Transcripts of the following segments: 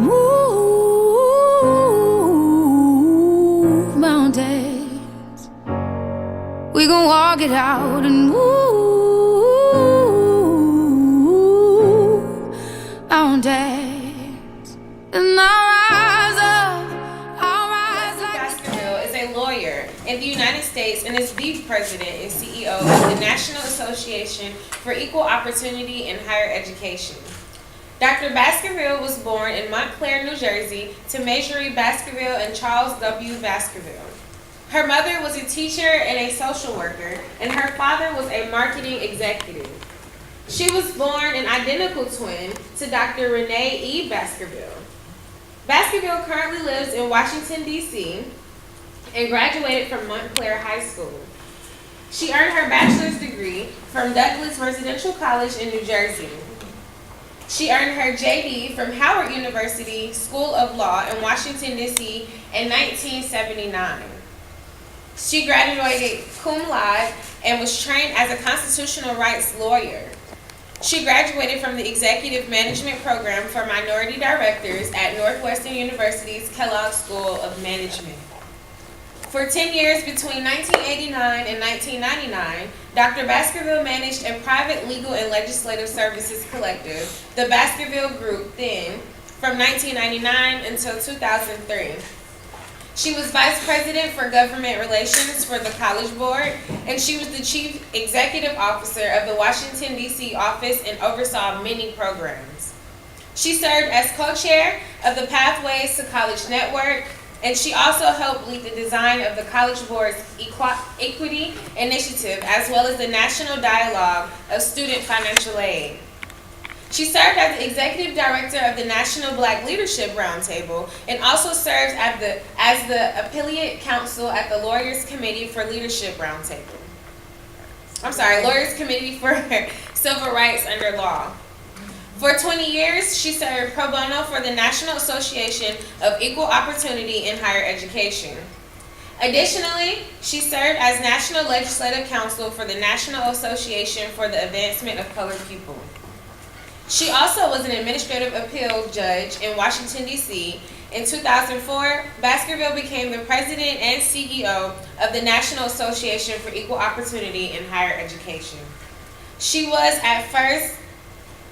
move mountains. We gon' walk it out and move mountains. And Lezli Baskerville is a lawyer in the United States and is the president and CEO of the National Association for Equal Opportunity in Higher Education. Dr. Baskerville was born in Montclair, New Jersey, to Marjorie Baskerville and Charles W. Baskerville. Her mother was a teacher and a social worker, and her father was a marketing executive. She was born an identical twin to Dr. Renee E. Baskerville. Baskerville currently lives in Washington, D.C., and graduated from Montclair High School. She earned her bachelor's degree from Douglas Residential College in New Jersey. She earned her JD from Howard University School of Law in Washington, D.C. in 1979. She graduated cum laude and was trained as a constitutional rights lawyer. She graduated from the Executive Management Program for Minority Directors at Northwestern University's Kellogg School of Management. For 10 years between 1989 and 1999, Dr. Baskerville managed a private legal and legislative services collective, the Baskerville Group, then, from 1999 until 2003. She was Vice President for Government Relations for the College Board, and she was the Chief Executive Officer of the Washington, D.C. office and oversaw many programs. She served as co-chair of the Pathways to College Network, and she also helped lead the design of the College Board's Equity Initiative, as well as the National Dialogue of Student Financial Aid. She served as the Executive Director of the National Black Leadership Roundtable and also serves as the Appellate Counsel at the Lawyers Committee for Leadership Roundtable. Lawyers Committee for Civil Rights Under Law. For 20 years, she served pro bono for the National Association of Equal Opportunity in Higher Education. Additionally, she served as National Legislative Counsel for the National Association for the Advancement of Colored People. She also was an administrative appeal judge in Washington, D.C. In 2004, Baskerville became the president and CEO of the National Association for Equal Opportunity in Higher Education. She was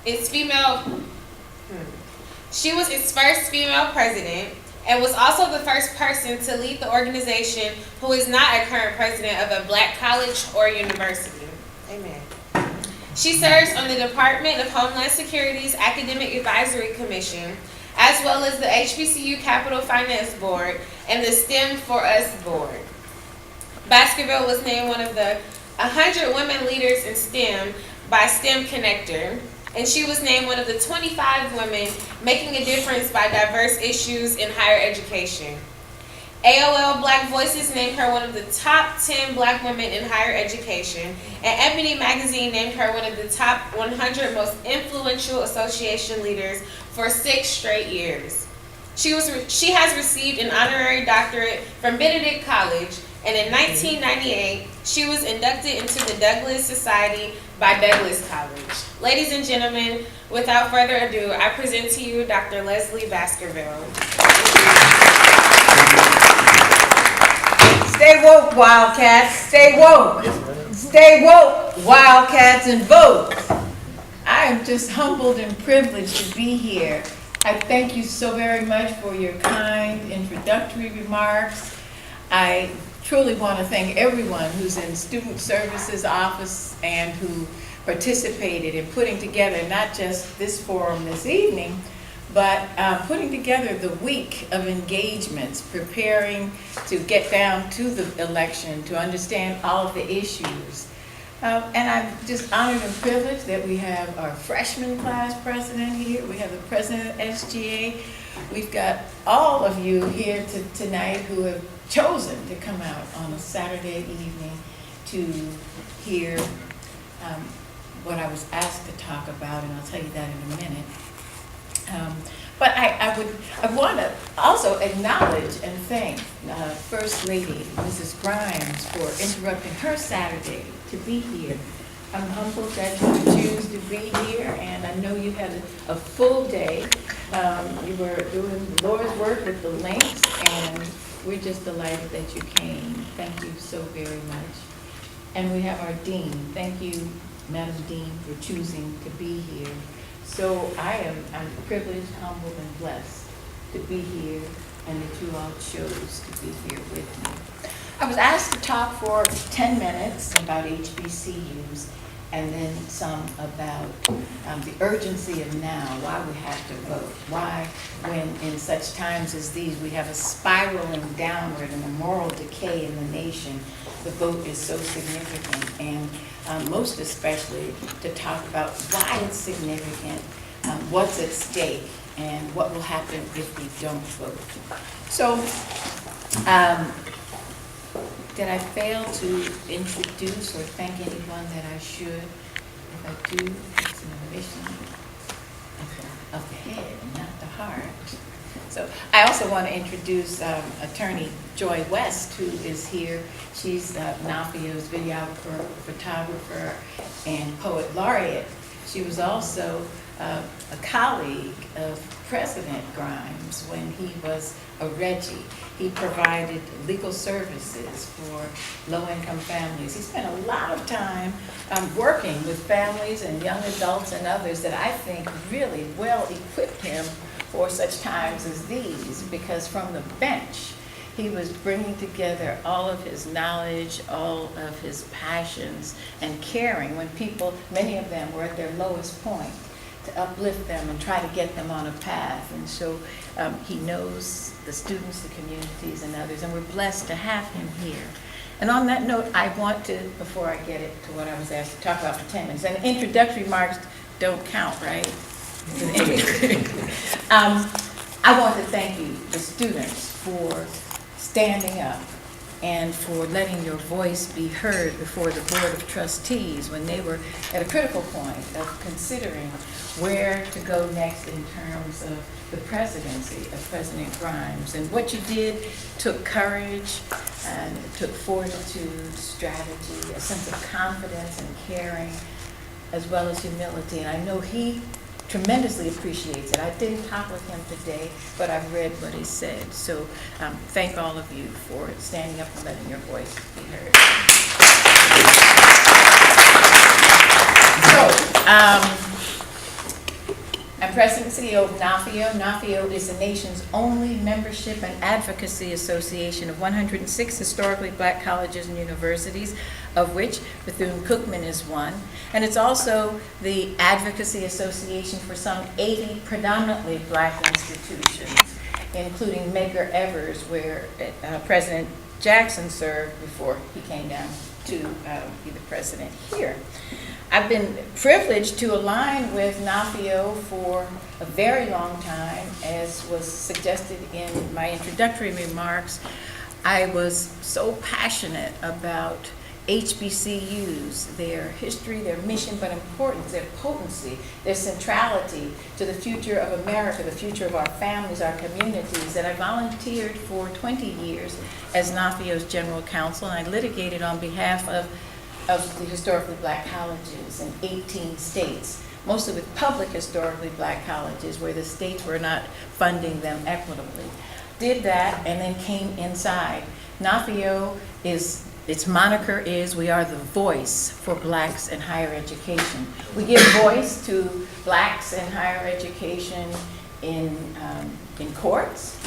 its first female president, and was also the first person to lead the organization who is not a current president of a black college or university. Amen. She serves on the Department of Homeland Security's Academic Advisory Commission, as well as the HBCU Capital Finance Board and the STEM for Us Board. Baskerville was named one of the 100 Women Leaders in STEM by STEM Connector, and she was named one of the 25 women making a difference by diverse issues in higher education. AOL Black Voices named her one of the top 10 black women in higher education, and Ebony Magazine named her one of the top 100 most influential association leaders for 6 straight years. She has received an honorary doctorate from Benedict College, and in 1998, she was inducted into the Douglas Society by Douglas College. Ladies and gentlemen, without further ado, I present to you Dr. Lezli Baskerville. Stay woke, Wildcats. Stay woke. Stay woke, Wildcats, and vote. I am just humbled and privileged to be here. I thank you so very much for your kind introductory remarks. I truly want to thank everyone who's in Student Services Office and who participated in putting together not just this forum this evening, but putting together the week of engagements, preparing to get down to the election, to understand all of the issues. And I'm just honored and privileged that we have our freshman class president here. We have the president of SGA. We've got all of you here tonight who have chosen to come out on a Saturday evening to hear what I was asked to talk about, and I'll tell you that in a minute. But I want to also acknowledge and thank First Lady Mrs. Grimes for interrupting her Saturday to be here. I'm humbled that you choose to be here, and I know you had a full day. You were doing the Lord's work with the links, and we're just delighted that you came. Thank you so very much. And we have our Dean. Thank you, Madam Dean, for choosing to be here. So I'm privileged, humbled, and blessed to be here, and that you all chose to be here with me. I was asked to talk for 10 minutes about HBCUs, and then some about the urgency of now, why we have to vote, why when in such times as these we have a spiraling downward and a moral decay in the nation, the vote is so significant, and most especially to talk about why it's significant, what's at stake, and what will happen if we don't vote. So, did I fail to introduce or thank anyone that I should? If I do, it's an omission of the head, not the heart. So I also want to introduce Attorney Joy West, who is here. She's NAFEO's videographer, photographer, and poet laureate. She was also a colleague of President Grimes when he was a Reggie. He provided legal services for low-income families. He spent a lot of time working with families and young adults and others that I think really well equipped him for such times as these, because from the bench, he was bringing together all of his knowledge, all of his passions, and caring when people, many of them were at their lowest point, to uplift them and try to get them on a path. And so he knows the students, the communities, and others, and we're blessed to have him here. And on that note, I want to, before I get it to what I was asked to talk about for 10 minutes, and introductory remarks don't count, right? I want to thank you, the students, for standing up and for letting your voice be heard before the Board of Trustees when they were at a critical point of considering where to go next in terms of the presidency of President Grimes. And what you did took courage, and it took fortitude, strategy, a sense of confidence and caring, as well as humility. And I know he tremendously appreciates it. I didn't talk with him today, but I've read what he said. So thank all of you for standing up and letting your voice be heard. So, I'm President and CEO of NAFEO. NAFEO is the nation's only membership and advocacy association of 106 historically black colleges and universities, of which Bethune-Cookman is one. And it's also the advocacy association for some 80 predominantly black institutions, including Medgar Evers, where President Jackson served before he came down to be the president here. I've been privileged to align with NAFEO for a very long time. As was suggested in my introductory remarks, I was so passionate about HBCUs, their history, their mission, but importance, their potency, their centrality to the future of America, the future of our families, our communities, that I volunteered for 20 years as NAFEO's general counsel, and I litigated on behalf of the historically black colleges in 18 states, mostly with public historically black colleges where the states were not funding them equitably. Did that and then came inside. NAFEO is, its moniker is, we are the voice for blacks in higher education. We give voice to blacks in higher education in courts,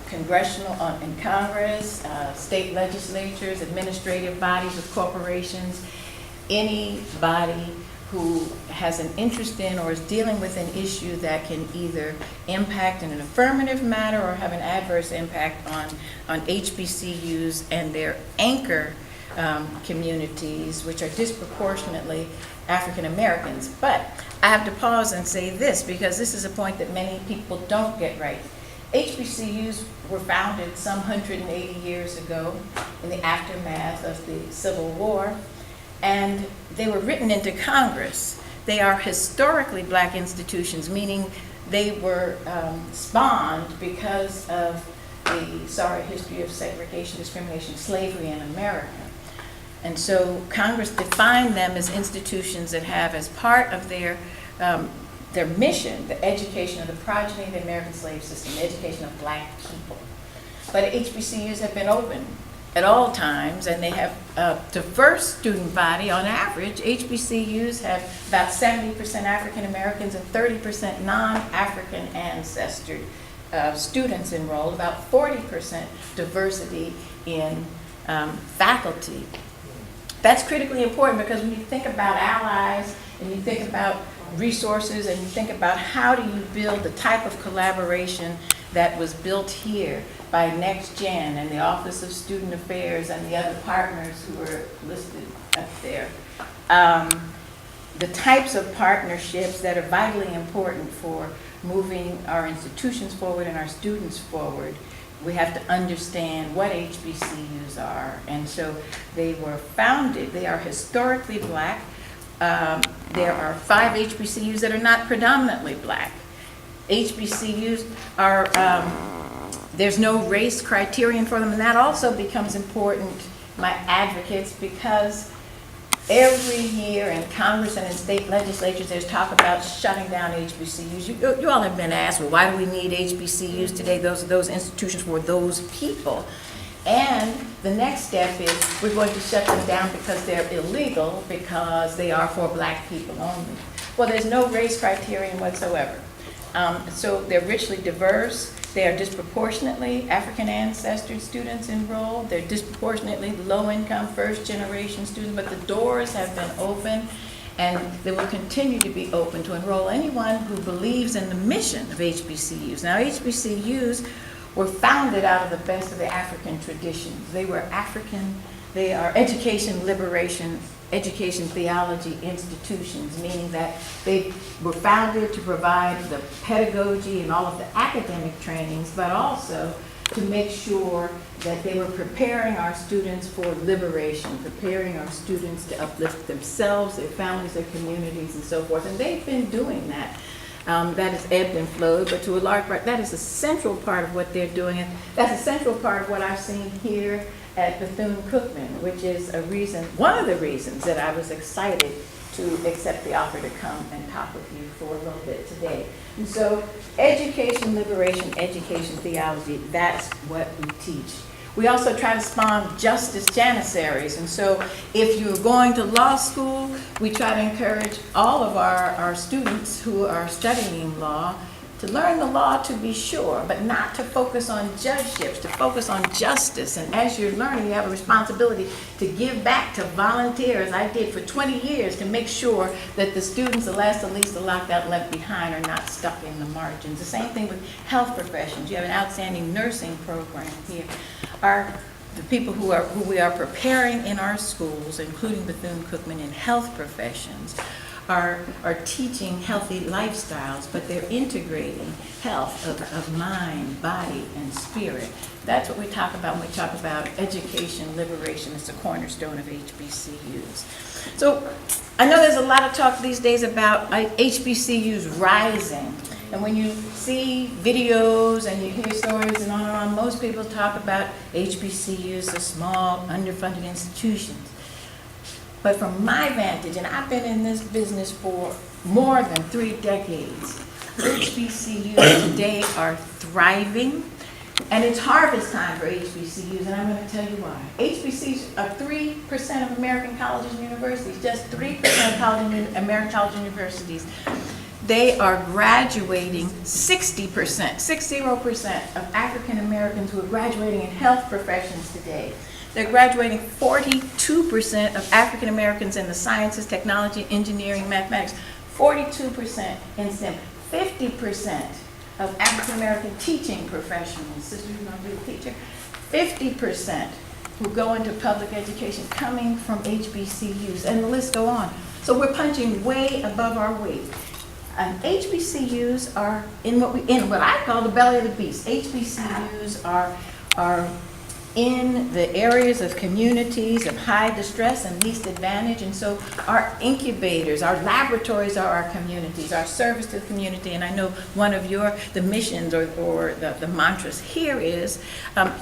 congressional, in Congress, state legislatures, administrative bodies of corporations, anybody who has an interest in or is dealing with an issue that can either impact in an affirmative manner or have an adverse impact on HBCUs and their anchor communities, which are disproportionately African Americans. But I have to pause and say this, because this is a point that many people don't get right. HBCUs were founded some 180 years ago in the aftermath of the Civil War, and they were written into Congress. They are historically black institutions, meaning they were spawned because of the sorry history of segregation, discrimination, slavery in America. And so Congress defined them as institutions that have as part of their their mission, the education of the progeny of the American slave system, the education of black people. But HBCUs have been open at all times, and they have a diverse student body. On average, HBCUs have about 70% African Americans and 30% non-African ancestry students enrolled, about 40% diversity in faculty. That's critically important because when you think about allies and you think about resources and you think about how do you build the type of collaboration that was built here by NEXTGen and the Office of Student Affairs and the other partners who are listed up there. The types of partnerships that are vitally important for moving our institutions forward and our students forward. We have to understand what HBCUs are. And so they were founded, they are historically black. There are 5 HBCUs that are not predominantly black. HBCUs are, there's no race criterion for them, and that also becomes important, my advocates, because every year in Congress and in state legislatures, there's talk about shutting down HBCUs. You all have been asked, well, why do we need HBCUs today? Those institutions for those people. And the next step is we're going to shut them down because they're illegal, because they are for black people only. Well, there's no race criterion whatsoever. So they're richly diverse. They are disproportionately African ancestry students enrolled. They're disproportionately low-income first-generation students, but the doors have been open, and they will continue to be open to enroll anyone who believes in the mission of HBCUs. Now, HBCUs were founded out of the best of the African traditions. They were African, they are education, liberation, education theology institutions, meaning that they were founded to provide the pedagogy and all of the academic trainings, but also to make sure that they were preparing our students for liberation, preparing our students to uplift themselves, their families, their communities, and so forth. And they've been doing that. That has ebbed and flowed, but to a large part, that is a central part of what they're doing. And that's a central part of what I've seen here at Bethune-Cookman, which is a reason, one of the reasons that I was excited to accept the offer to come and talk with you for a little bit today. And so education, liberation, education theology, that's what we teach. We also try to spawn justice janissaries. And so if you're going to law school, we try to encourage all of our students who are studying law to learn the law, to be sure, but not to focus on judgeships, to focus on justice. And as you're learning, you have a responsibility to give back, to volunteer, as I did for 20 years, to make sure that the students, the last, the least, the locked out, left behind, are not stuck in the margins. The same thing with health professions. You have an outstanding nursing program here. The people who we are preparing in our schools, including Bethune-Cookman, in health professions, are teaching healthy lifestyles, but they're integrating health of mind, body, and spirit. That's what we talk about when we talk about education, liberation. It's the cornerstone of HBCUs. So I know there's a lot of talk these days about HBCUs rising. And when you see videos and you hear stories and on, most people talk about HBCUs as small, underfunded institutions. But from my vantage, and I've been in this business for more than 3 decades, HBCUs today are thriving, and it's harvest time for HBCUs, and I'm going to tell you why. HBCUs are 3% of American colleges and universities, just 3% of American colleges and universities. They are graduating 60% of African Americans who are graduating in health professions today. They're graduating 42% of African Americans in the sciences, technology, engineering, mathematics, 42% in STEM, 50% of African American teaching professionals, sisters who don't be a teacher, 50% who go into public education coming from HBCUs, and the list go on. So we're punching way above our weight. HBCUs are in what I call the belly of the beast. HBCUs are in the areas of communities of high distress and least advantage, and so our incubators, our laboratories are our communities, our service to the community. And I know one of the missions or the mantras here is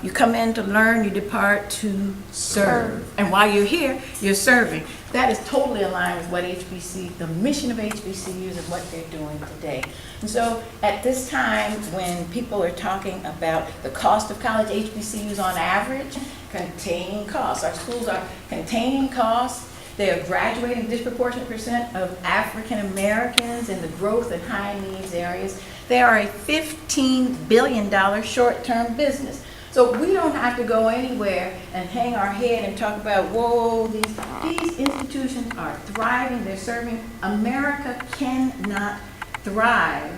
you come in to learn, you depart to serve. And while you're here, you're serving. That is totally aligned with what the mission of HBCUs and what they're doing today. And so at this time, when people are talking about the cost of college, HBCUs on average containing costs. Our schools are containing costs. They are graduating disproportionate percent of African Americans in the growth and high needs areas. They are a $15 billion short-term business. So we don't have to go anywhere and hang our head and talk about, whoa, these institutions are thriving, they're serving. America cannot thrive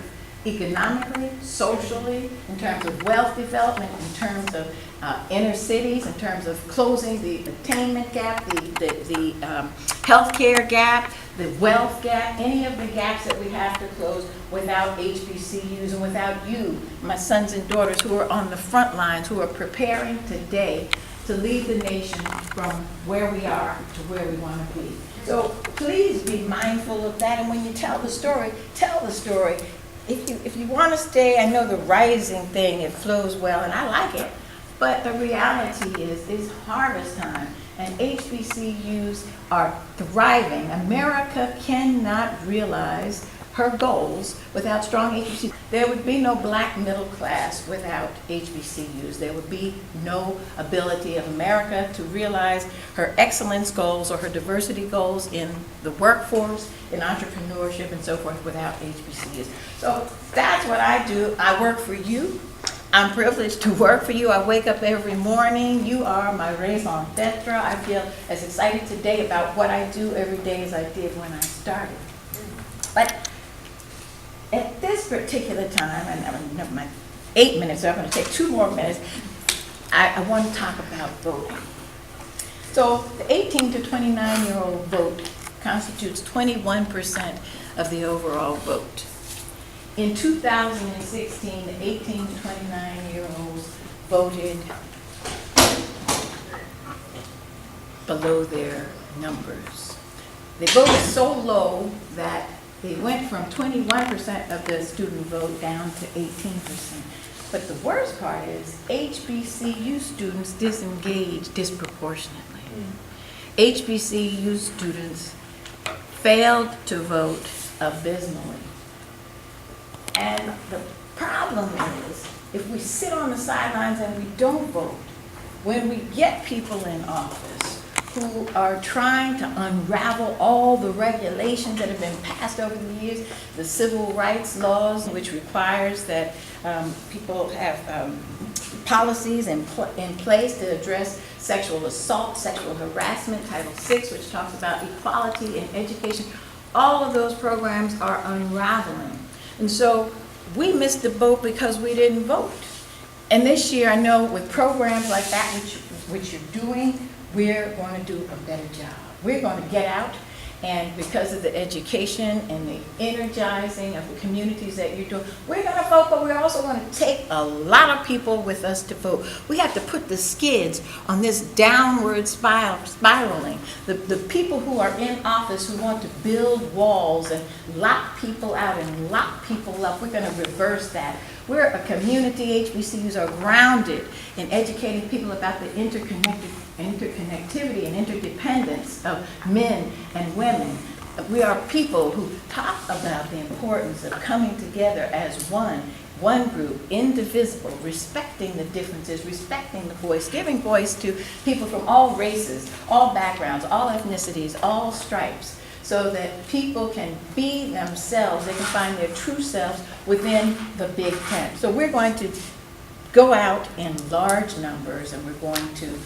economically, socially, in terms of wealth development, in terms of inner cities, in terms of closing the attainment gap, the healthcare gap, the wealth gap, any of the gaps that we have to close without HBCUs and without you, my sons and daughters who are on the front lines, who are preparing today to lead the nation from where we are to where we want to be. So please be mindful of that, and when you tell the story, tell the story. If you want to stay, I know the rising thing, it flows well, and I like it, but the reality is it's harvest time, and HBCUs are thriving. America cannot realize her goals without strong HBCUs. There would be no black middle class without HBCUs. There would be no ability of America to realize her excellence goals or her diversity goals in the workforce, in entrepreneurship, and so forth without HBCUs. So that's what I do. I work for you. I'm privileged to work for you. I wake up every morning. You are my raison d'etre. I feel as excited today about what I do every day as I did when I started. But at this particular time, and never mind, 8 minutes, so I'm going to take 2 more minutes, I want to talk about voting. So the 18 to 29-year-old vote constitutes 21% of the overall vote. In 2016, the 18 to 29-year-olds voted below their numbers. They voted so low that they went from 21% of the student vote down to 18%. But the worst part is HBCU students disengaged disproportionately. HBCU students failed to vote abysmally. And the problem is, if we sit on the sidelines and we don't vote, when we get people in office who are trying to unravel all the regulations that have been passed over the years, the civil rights laws, which requires that people have policies in place to address sexual assault, sexual harassment, Title VI, which talks about equality in education, all of those programs are unraveling. And so we missed the boat because we didn't vote. And this year, I know with programs like that, which you're doing, we're going to do a better job. We're going to get out, and because of the education and the energizing of the communities that you're doing, we're going to vote, but we're also going to take a lot of people with us to vote. We have to put the skids on this downward spiraling. The people who are in office who want to build walls and lock people out and lock people up, we're going to reverse that. We're a community. HBCUs are grounded in educating people about the interconnectivity and interdependence of men and women. We are people who talk about the importance of coming together as one group, indivisible, respecting the differences, respecting the voice, giving voice to people from all races, all backgrounds, all ethnicities, all stripes, so that people can be themselves, they can find their true selves within the big tent. So we're going to go out in large numbers, and we're going to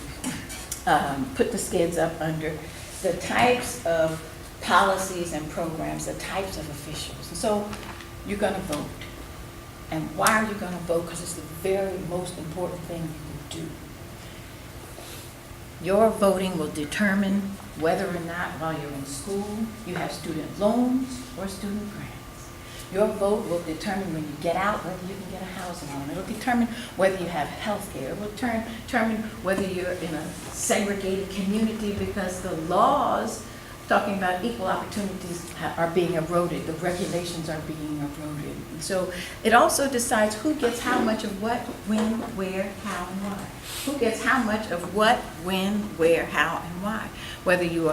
put the skids up under the types of policies and programs, the types of officials. And so you're going to vote. And why are you going to vote? Because it's the very most important thing you can do. Your voting will determine whether or not while you're in school you have student loans or student grants. Your vote will determine when you get out whether you can get a housing loan. It will determine whether you have health care. It will determine whether you're in a segregated community, because the laws talking about equal opportunities are being eroded, the regulations are being eroded. And so it also decides who gets how much of what, when, where, how, and why. Who gets how much of what, when, where, how, and why. Whether you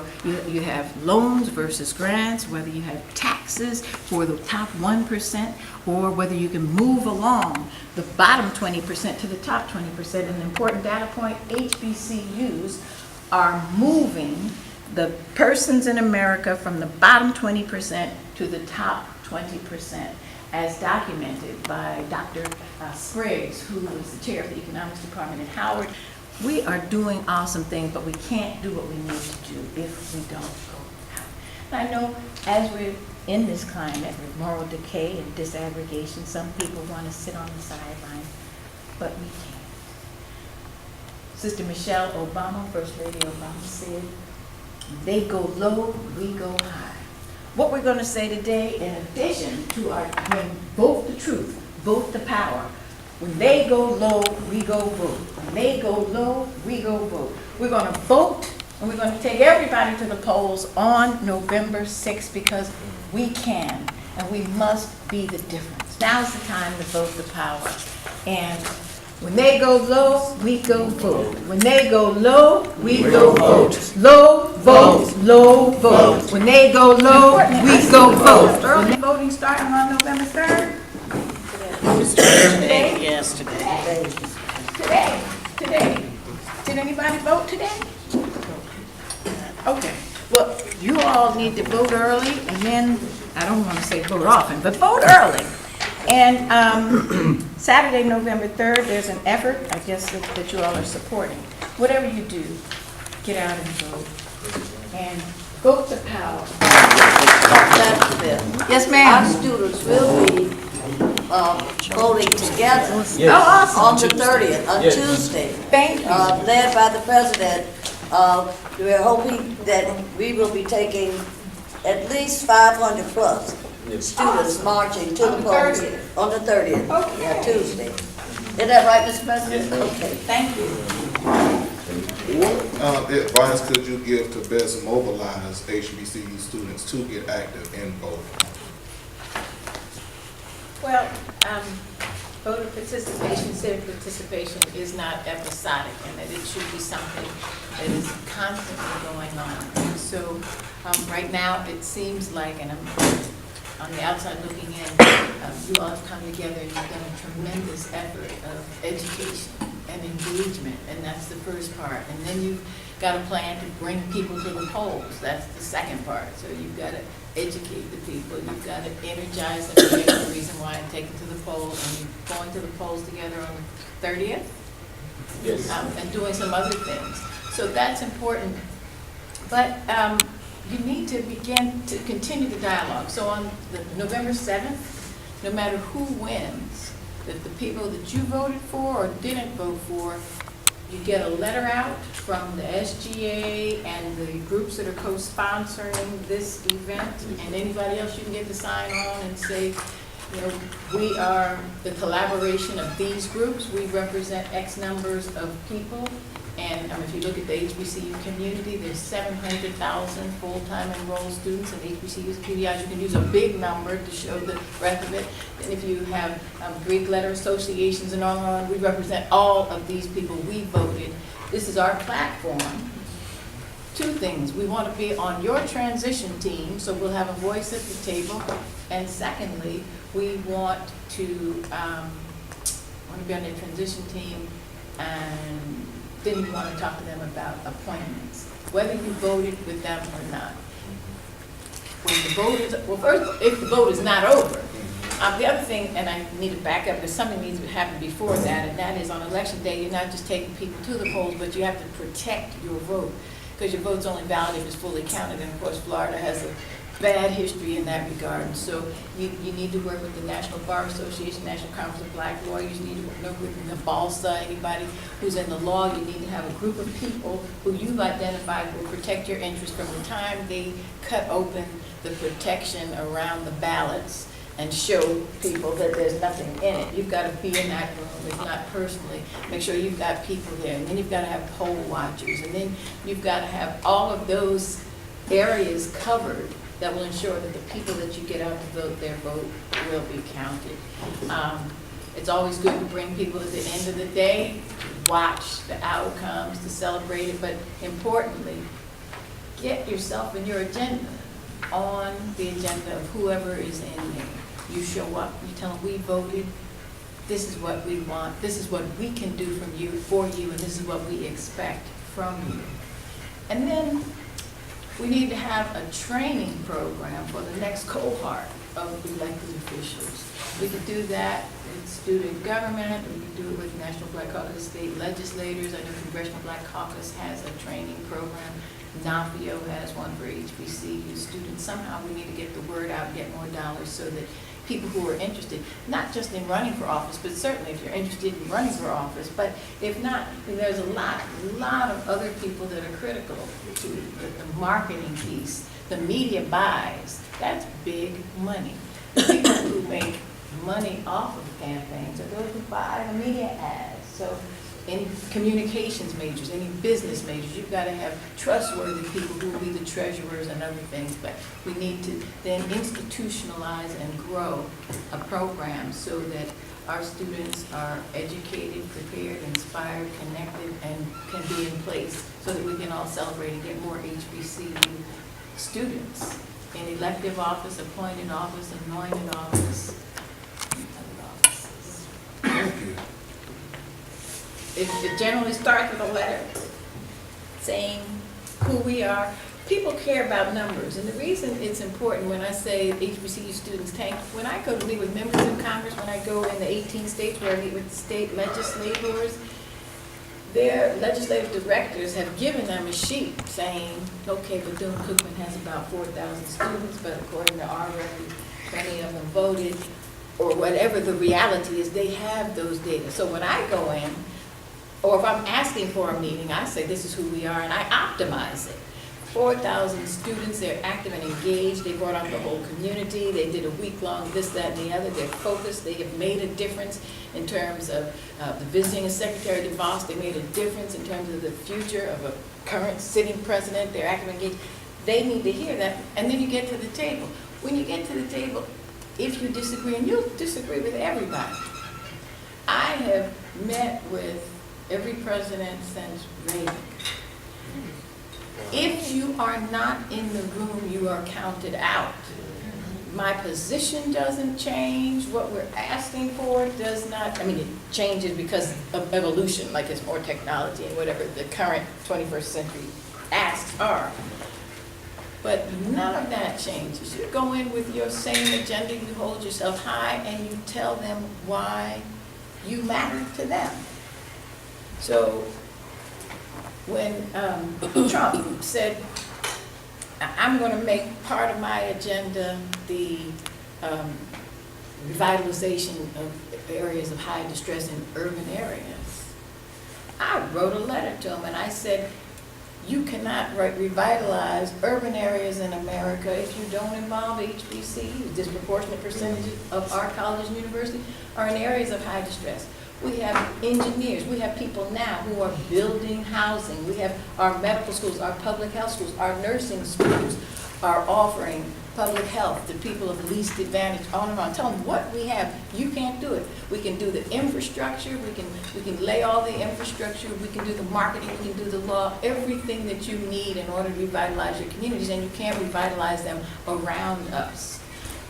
have loans versus grants, whether you have taxes for the top 1%, or whether you can move along the bottom 20% to the top 20%. An important data point, HBCUs are moving the persons in America from the bottom 20% to the top 20%, as documented by Dr. Spriggs, who is the chair of the economics department at Howard. We are doing awesome things, but we can't do what we need to do if we don't go out. And I know as we're in this climate with moral decay and disaggregation, some people want to sit on the sideline, but we can't. Sister Michelle Obama, First Lady Obama, said, they go low, we go high. What we're going to say today, in addition to our vote the truth, vote the power. When they go low, we go vote. When they go low, we go vote. We're going to vote, and we're going to take everybody to the polls on November 6th because we can, and we must be the difference. Now's the time to vote the power. And when they go low, we go vote. When they go low, we go vote. Low vote, low vote. When they go low, we go vote. Early voting starting on November 3rd? Today? Yes, today. Today. Did anybody vote today? Okay. Well, you all need to vote early, and then, I don't want to say vote often, but vote early. And Saturday, November 3rd, there's an effort, I guess, that you all are supporting. Whatever you do, get out and vote. And vote the power. Yes, Our ma'am. students will be voting together Oh, awesome. on the 30th, on Tuesday. Thank you. Led by the president. We're hoping that we will be taking at least 500 plus students marching to the polls on the 30th. Okay. Yeah, Tuesday. Is that right, Mr. President? Okay. Thank you. What advice could you give to best mobilize HBCU students to get active in voting? Well, voter participation, civic participation is not episodic, and that it should be something that is constantly going on. And so, right now, it seems like, and I'm on the outside looking in, you all have come together and you've done a tremendous effort of education and engagement, and that's the first part. And then you've got a plan to bring people to the polls. That's the second part. So you've got to educate the people. You've got to energize them, give them a reason why, and take them to the polls. And you're going to the polls together on the 30th? Yes. And doing some other things. So that's important. But you need to begin to continue the dialogue. So on the November 7th, no matter who wins, that the people that you voted for or didn't vote for, you get a letter out from the SGA and the groups that are co-sponsoring this event, and anybody else you can get to sign on and say, you know, we are the collaboration of these groups. We represent X numbers of people. And if you look at the HBCU community, there's 700,000 full-time enrolled students in HBCUs, PBIs. You can use a big number to show the breadth of it. And if you have Greek letter associations and on, we represent all of these people. We voted. This is our platform. Two things. We want to be on your transition team, so we'll have a voice at the table. And secondly, we want to be on their transition team, and then you want to talk to them about appointments, whether you voted with them or not. When the vote is, well, first, if the vote is not over, the other thing, and I need to back up, because something needs to happen before that, and that is on election day, you're not just taking people to the polls, but you have to protect your vote, because your vote's only valid if it's fully counted, and of course, Florida has a bad history in that regard. So you need to work with the National Bar Association, National Conference of Black Lawyers. You need to work with the BALSA, anybody who's in the law. You need to have a group of people who you've identified will protect your interests from the time they cut open the protection around the ballots and show people that there's nothing in it. You've got to be in that room, if not personally. Make sure you've got people there. And then you've got to have poll watchers. And then you've got to have all of those areas covered that will ensure that the people that you get out to vote, their vote will be counted. It's always good to bring people at the end of the day, watch the outcomes, to celebrate it, but importantly, get yourself and your agenda on the agenda of whoever is in there. You show up, you tell them we voted, this is what we want, this is what we can do from you, for you, and this is what we expect from you. And then we need to have a training program for the next cohort of elected officials. We could do that with student government, we could do it with National Black Caucus state legislators. I know Congressional Black Caucus has a training program. NAFEO has one for HBCU students. Somehow we need to get the word out, get more dollars so that people who are interested, not just in running for office, but certainly if you're interested in running for office, but if not, there's a lot of other people that are critical to the marketing piece, the media buys. That's big money. People who make money off of campaigns are those who buy the media ads. So any communications majors, any business majors, you've got to have trustworthy people who will be the treasurers and other things. But we need to then institutionalize and grow a program so that our students are educated, prepared, inspired, connected, and can be in place so that we can all celebrate and get more HBCU students in elective office, appointed office, anointed office, and other offices. Thank you. It generally starts with a letter saying who we are. People care about numbers, and the reason it's important when I say HBCU students tank, when I go to meet with members of Congress, when I go in the 18 states where I meet with the state legislators, their legislative directors have given them a sheet saying, okay, Bethune-Cookman has about 4,000 students, but according to our record, 20 of them voted, or whatever the reality is, they have those data. So when I go in, or if I'm asking for a meeting, I say this is who we are, and I optimize it. 4,000 students, they're active and engaged, they brought out the whole community, they did a week-long this, that, and the other, they're focused, they have made a difference in terms of the visiting Secretary DeVos, they made a difference in terms of the future of a current sitting president, they're active and engaged. They need to hear that, and then you get to the table. When you get to the table, if you disagree, and you'll disagree with everybody. I have met with every president since Reagan. If you are not in the room, you are counted out. My position doesn't change. What we're asking for does not, I mean, it changes because of evolution, like it's more technology and whatever the current 21st century asks are. But none of that changes. You go in with your same agenda, you hold yourself high, and you tell them why you matter to them. So when Trump said, I'm going to make part of my agenda the revitalization of areas of high distress in urban areas, I wrote a letter to him and I said, you cannot revitalize urban areas in America if you don't involve HBCUs. Disproportionate percentages of our colleges and universities are in areas of high distress. We have engineers, we have people now who are building housing, we have our medical schools, our public health schools, our nursing schools are offering public health to people of least advantage, on and on. Tell them what we have, you can't do it. We can do the infrastructure, we can lay all the infrastructure, we can do the marketing, we can do the law, everything that you need in order to revitalize your communities, and you can't revitalize them around us.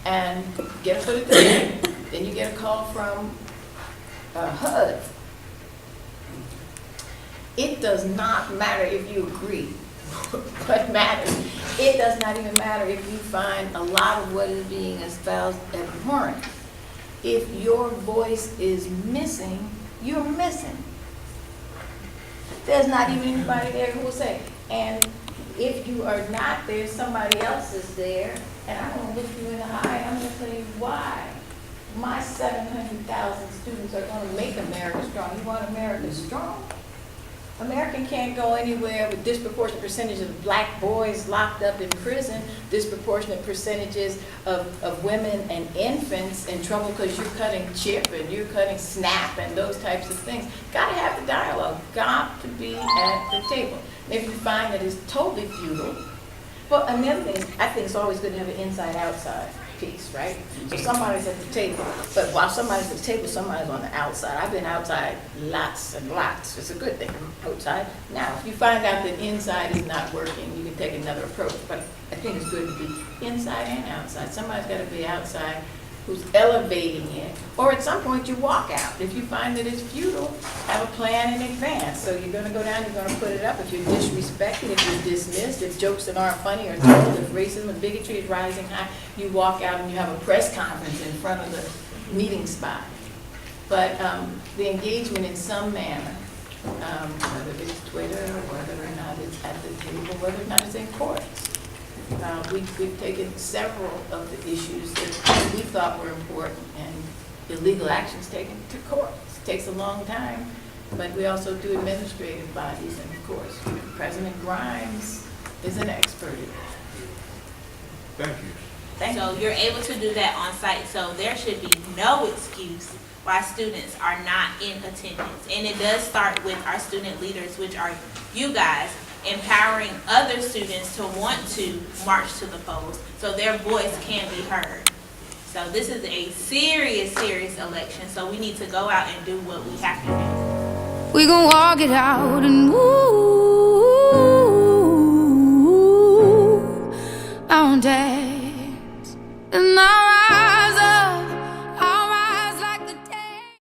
And get a foot at the table. Then you get a call from HUD. It does not matter if you agree. What matters, it does not even matter if you find a lot of what is being espoused abhorrent. If your voice is missing, you're missing. There's not even anybody there who will say, and if you are not there, somebody else is there, and I'm going to look you in the eye, I'm going to tell you why. My 700,000 students are going to make America strong. You want America strong? America can't go anywhere with disproportionate percentages of black boys locked up in prison, disproportionate percentages of women and infants in trouble because you're cutting CHIP and you're cutting SNAP and those types of things. Got to have the dialogue. Got to be at the table. And if you find that it's totally futile, Well, another thing, I think it's always good to have an inside-outside piece, right? So somebody's at the table, but while somebody's at the table, somebody's on the outside. I've been outside lots and lots. It's a good thing, I'm outside. Now, if you find out that inside is not working, you can take another approach. But I think it's good to be inside and outside. Somebody's got to be outside who's elevating it, or at some point you walk out. If you find that it's futile, have a plan in advance. So you're gonna go down, you're gonna put it up. If you're disrespected, if you're dismissed, if jokes that aren't funny are told, if racism and bigotry is rising high, you walk out and you have a press conference in front of the meeting spot. But the engagement in some manner, whether it's Twitter, or whether or not it's at the table, whether or not it's in courts. We've taken several of the issues that we thought were important, and illegal actions taken to courts. It takes a long time, but we also do administrative bodies, and of course, President Grimes is an expert in that. Thank you. Thank So you. you're able to do that on site, so there should be no excuse why students are not in attendance. And it does start with our student leaders, which are you guys, empowering other students to want to march to the polls so their voice can be heard. So this is a serious election, so we need to go out and do what we have to do. We gon' walk it out and move mountains.